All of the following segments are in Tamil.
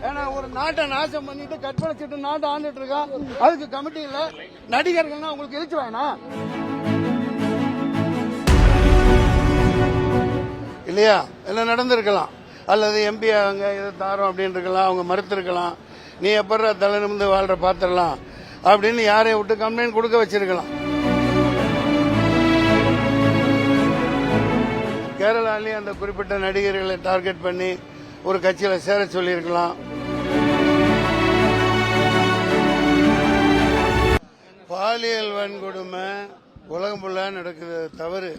ஏன்னா ஒரு நாட்டை நாசம் பண்ணிட்டு கற்பழிச்சிட்டு நாட்டை ஆண்டுட்டு இருக்கான். அதுக்கு கமிட்டி இல்ல. நடிகர்கள்னா உங்களுக்கு எழுச்சி வேணாம் இல்லையா? எல்லாம் நடந்திருக்கலாம். அல்லது எம்பி அவங்க இதை தாரோம் அப்படின்னு இருக்கலாம், அவங்க மறுத்திருக்கலாம். நீ எப்ப தலை நிமிந்து வாழ்ற பாத்திரலாம் அப்படின்னு யாரையும் விட்டு கம்ப்ளைண்ட் கொடுக்க வச்சிருக்கலாம். கேரளாலேயும் அந்த குறிப்பிட்ட நடிகர்களை டார்கெட் பண்ணி ஒரு கட்சியில சேர சொல்லியிருக்கலாம். பாலியல் வன்கொடுமை உலகம் ஃபுல்லா நடக்குது தவறு.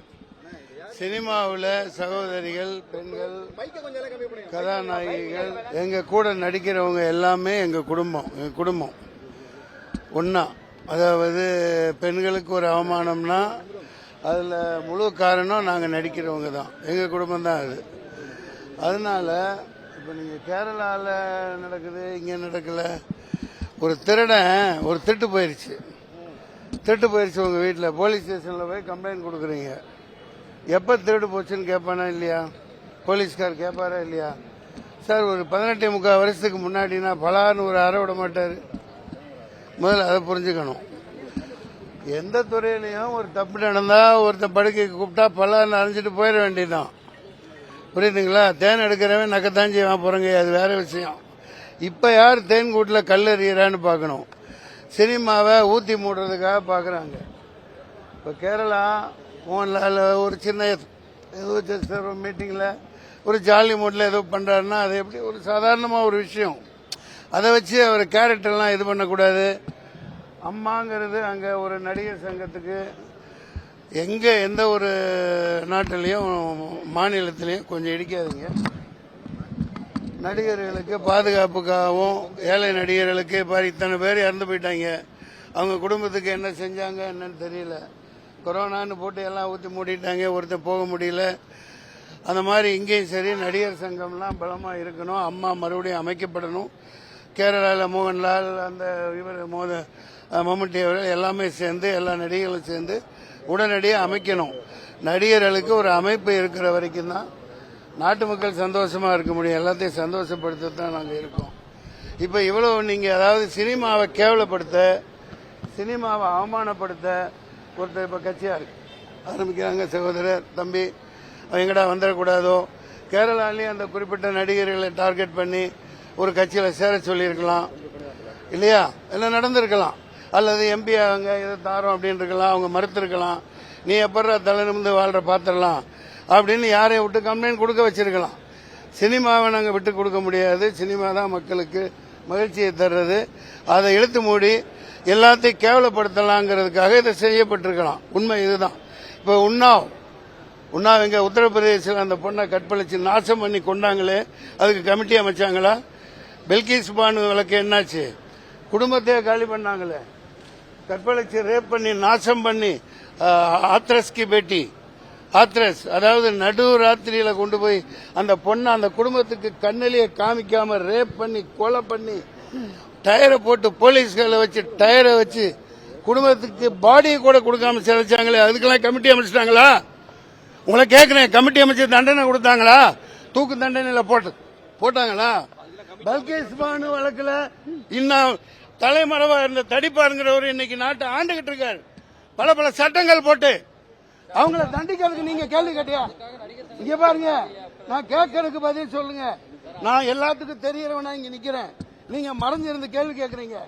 சினிமாவில் சகோதரிகள், பெண்கள், கதாநாயகிகள், எங்க கூட நடிக்கிறவங்க எல்லாமே எங்க குடும்பம் ஒன்னா. அதாவது பெண்களுக்கு ஒரு அவமானம்னா அதுல முழு காரணம் நாங்க நடிக்கிறவங்க தான், எங்க குடும்பம் தான் அது. அதனால இப்ப நீங்க கேரளால நடக்குது, இங்க நடக்கல. ஒரு திருடன் ஒரு திருட்டு போயிருச்சு உங்க வீட்டில், போலீஸ் ஸ்டேஷன்ல போய் கம்ப்ளைண்ட் கொடுக்குறீங்க. எப்ப திருடு போச்சுன்னு கேட்பானா இல்லையா? போலீஸ்கார் கேட்பாரா இல்லையா? சார் ஒரு 18 வருஷத்துக்கு முன்னாடினா பலான்னு ஒரு அறை விட மாட்டாரு. முதல்ல அதை புரிஞ்சுக்கணும். எந்த துறையிலையும் ஒரு தப்பு நடந்தா ஒருத்த படுக்கைக்கு கூப்பிட்டா பலான்னு அரைஞ்சிட்டு போயிட வேண்டியதுதான். புரியுதுங்களா? தேன் எடுக்கிறவன் நக்கத்தான் செய்வான் போறங்க, அது வேற விஷயம். இப்ப யார் தேன் கூட்டில் கல் எறிகிறான்னு பார்க்கணும். சினிமாவை ஊத்தி மூடுறதுக்காக பாக்குறாங்க. இப்ப கேரளா மோகன்லால் ஒரு சின்ன ஏதோ மீட்டிங்ல ஒரு ஜாலி மூட்ல ஏதோ பண்றாருன்னா அது எப்படி ஒரு சாதாரணமா ஒரு விஷயம். அதை வச்சு அவர் கேரக்டர்லாம் இது பண்ணக்கூடாது. அம்மாங்கிறது அங்க ஒரு நடிகர் சங்கத்துக்கு எந்த ஒரு நாட்டிலையும் மாநிலத்திலையும் கொஞ்சம் இடிக்காதீங்க. நடிகர்களுக்கு பாதுகாப்புக்காகவும் ஏழை நடிகர்களுக்கு பாரு இத்தனை பேர் இறந்து போயிட்டாங்க. அவங்க குடும்பத்துக்கு என்ன செஞ்சாங்க என்னன்னு தெரியல. கொரோனான்னு போட்டு எல்லாம் ஊற்றி மூடிட்டாங்க, ஒருத்தர் போக முடியல. அந்த மாதிரி இங்கேயும் சரி நடிகர் சங்கம்லாம் பலமா இருக்கணும். அம்மா மறுபடியும் அமைக்கப்படணும். கேரளாவில் மோகன்லால், அந்த இவர் மம்முட்டி அவர்கள் எல்லாமே சேர்ந்து எல்லா நடிகர்களும் சேர்ந்து உடனடியாக அமைக்கணும். நடிகர்களுக்கு ஒரு அமைப்பு இருக்கிற வரைக்கும் தான் நாட்டு மக்கள் சந்தோஷமா இருக்க முடியும். எல்லாத்தையும் சந்தோஷப்படுத்தத்தான் நாங்கள் இருக்கோம். இப்ப இவ்வளவு நீங்க அதாவது சினிமாவை கேவலப்படுத்த, சினிமாவை அவமானப்படுத்த ஒருத்தர் இப்ப கட்சியா ஆரம்பிக்கிறாங்க. சகோதரர் தம்பி எங்கடா வந்துடக்கூடாதோ. கேரளாலேயும் அந்த குறிப்பிட்ட நடிகர்களை டார்கெட் பண்ணி ஒரு கட்சியில சேர சொல்லியிருக்கலாம் இல்லையா? எல்லாம் நடந்திருக்கலாம். அல்லது எம்பி அவங்க இதை தாரோம் அப்படின்னு இருக்கலாம், அவங்க மறுத்திருக்கலாம். நீ எப்ப தலை நிமிந்து வாழ்ற பாத்திரலாம் அப்படின்னு யாரையும் விட்டு கம்ப்ளைண்ட் கொடுக்க வச்சிருக்கலாம். சினிமாவை நாங்கள் விட்டு கொடுக்க முடியாது. சினிமா தான் மக்களுக்கு மகிழ்ச்சியை தர்றது. அதை இழுத்து மூடி எல்லாத்தையும் கேவலப்படுத்தலாங்கிறதுக்காக இதை செய்யப்பட்டிருக்கலாம். உண்மை இதுதான். இப்போ உன்னாவ் எங்க உத்தரப்பிரதேசில் அந்த பொண்ணை கற்பழிச்சு நாசம் பண்ணி கொண்டாங்களே, அதுக்கு கமிட்டி அமைச்சாங்களா? பெல்கிஸ் பானு வழக்கு என்னாச்சு? குடும்பத்தையே காலி பண்ணாங்களே. கற்பழிச்சு ரேப் பண்ணி நாசம் பண்ணி ஆத்ரஸ்கி பேட்டி ஆத்ரஸ், அதாவது நடு ராத்திரியில கொண்டு போய் அந்த பொண்ணை அந்த குடும்பத்துக்கு கண்ணிலேயே காமிக்காம ரேப் பண்ணி கொலை பண்ணி டயரை போட்டு போலீஸ்களை வச்சு டயரை வச்சு குடும்பத்துக்கு பாடியை கூட கொடுக்காம சிறைச்சாங்களே, அதுக்கெல்லாம் கமிட்டி அமைச்சிட்டாங்களா? உங்களை கேட்கிறேன், கமிட்டி அமைச்சு தண்டனை கொடுத்தாங்களா? தூக்கு தண்டனையில போட்டாங்களா? பல்கேஸ் பானு வழக்குல இன்னும் தலைமறைவா இருந்த தடிப்பாருங்கிறவர் இன்னைக்கு நாட்டை ஆண்டுகிட்டு இருக்காரு. பல சட்டங்கள் போட்டு அவங்கள தண்டிக்கிறதுக்கு நீங்க கேள்வி கேட்டியா? இங்க பாருங்க, நான் கேட்கறதுக்கு பதில் சொல்லுங்க. நான் எல்லாத்துக்கும் தெரியறவனா இங்க நிக்கிறேன். நீங்க மறைஞ்சிருந்து கேள்வி கேட்கறீங்க.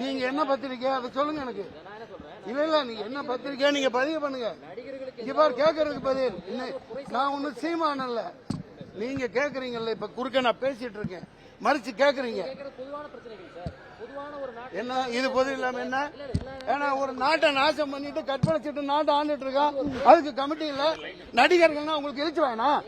நீங்க என்ன பத்திரிக்கை அதை சொல்லுங்க எனக்கு. இல்ல நீங்க என்ன பத்திரிக்கை நீங்க பதிவு பண்ணுங்க. இங்க பாரு, கேட்கறதுக்கு பதில். நான் ஒண்ணு சீமான இல்ல. நீங்க கேட்கறீங்கல்ல, இப்ப குறுக்க நான் பேசிட்டு இருக்கேன், மறைச்சு கேட்கறீங்க. என்ன இது பொது இல்லாம என்ன? ஏன்னா ஒரு நாட்டை நாசம் பண்ணிட்டு கற்பழிச்சிட்டு நாட்டை ஆண்டுட்டு இருக்கான். அதுக்கு கமிட்டி இல்ல. நடிகர்கள்னா உங்களுக்கு எழுச்சி வேணாம்.